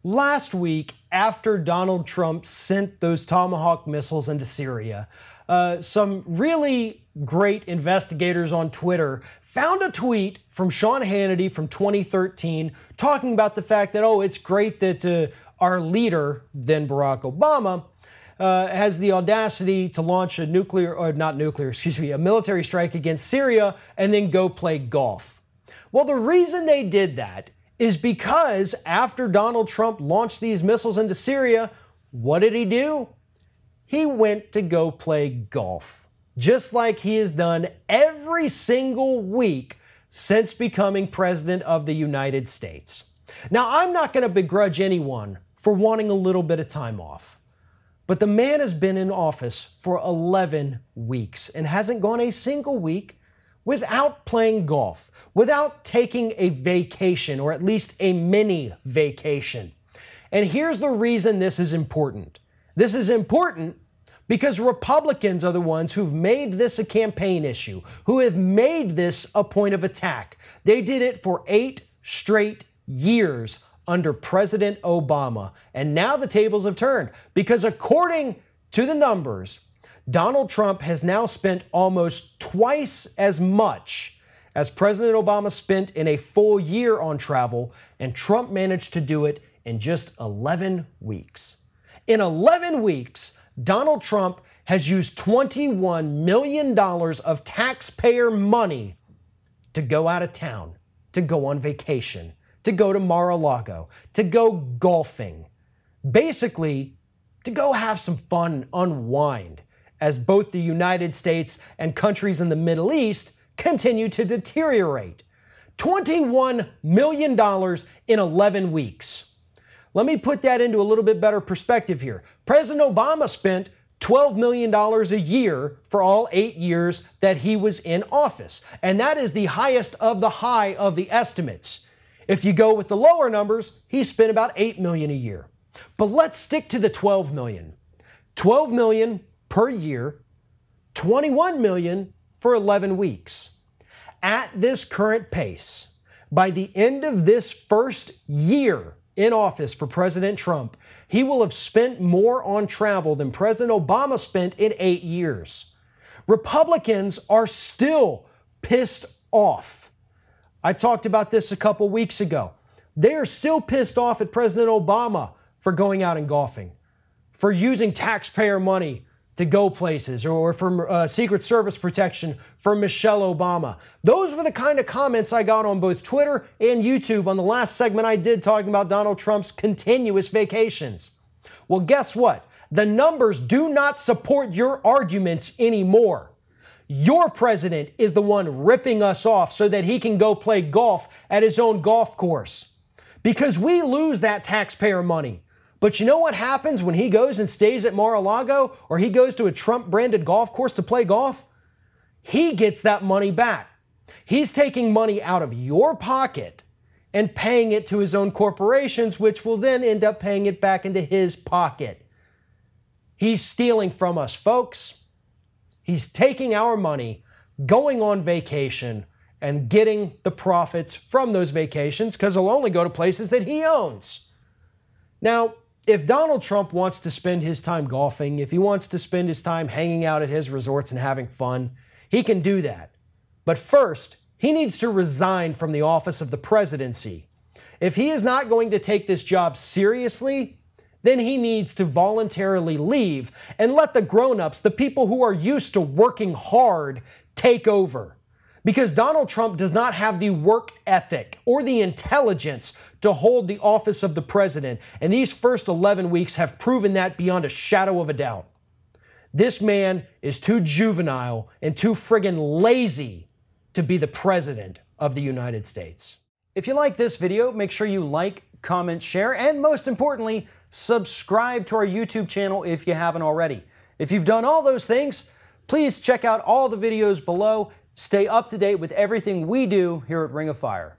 Last week, after Donald Trump sent those Tomahawk missiles into Syria, some really great investigators on Twitter found a tweet from Sean Hannity from 2013 talking about the fact that, it's great that our leader, then Barack Obama, has the audacity to launch a military strike against Syria and then go play golf. Well, the reason they did that is because after Donald Trump launched these missiles into Syria, what did he do? He went to go play golf, just like he has done every single week since becoming president of the United States. Now, I'm not going to begrudge anyone for wanting a little bit of time off, but the man has been in office for 11 weeks and hasn't gone a single week without playing golf, without taking a vacation, or at least a mini vacation. And here's the reason this is important. This is important because Republicans are the ones who've made this a campaign issue, who have made this a point of attack. They did it for 8 straight years under President Obama. And now the tables have turned because according to the numbers, Donald Trump has now spent almost twice as much as President Obama spent in a full year on travel, and Trump managed to do it in just 11 weeks. In 11 weeks, Donald Trump has used $21 million of taxpayer money to go out of town, to go on vacation, to go to Mar-a-Lago, to go golfing, basically to go have some fun and unwind, as both the United States and countries in the Middle East continue to deteriorate. $21 million in 11 weeks. Let me put that into a little bit better perspective here. President Obama spent $12 million a year for all 8 years that he was in office. And that is the highest of the high of the estimates. If you go with the lower numbers, he spent about $8 million a year. But let's stick to the $12 million. $12 million per year, $21 million for 11 weeks. At this current pace, by the end of this first year in office for President Trump, he will have spent more on travel than President Obama spent in 8 years. Republicans are still pissed off. I talked about this a couple weeks ago. They are still pissed off at President Obama for going out and golfing, for using taxpayer money to go places, or for Secret Service protection for Michelle Obama. Those were the kind of comments I got on both Twitter and YouTube on the last segment I did talking about Donald Trump's continuous vacations. Well, guess what? The numbers do not support your arguments anymore. Your president is the one ripping us off so that he can go play golf at his own golf course. Because we lose that taxpayer money. But you know what happens when he goes and stays at Mar-a-Lago, or he goes to a Trump-branded golf course to play golf? He gets that money back. He's taking money out of your pocket and paying it to his own corporations, which will then end up paying it back into his pocket. He's stealing from us, folks. He's taking our money, going on vacation, and getting the profits from those vacations because he'll only go to places that he owns. Now, if Donald Trump wants to spend his time golfing, if he wants to spend his time hanging out at his resorts and having fun, he can do that. But first, he needs to resign from the office of the presidency. If he is not going to take this job seriously, then he needs to voluntarily leave and let the grown-ups, the people who are used to working hard, take over. Because Donald Trump does not have the work ethic or the intelligence to hold the office of the president, and these first 11 weeks have proven that beyond a shadow of a doubt. This man is too juvenile and too friggin' lazy to be the president of the United States. If you like this video, make sure you like, comment, share, and most importantly, subscribe to our YouTube channel if you haven't already. If you've done all those things, please check out all the videos below. Stay up to date with everything we do here at Ring of Fire.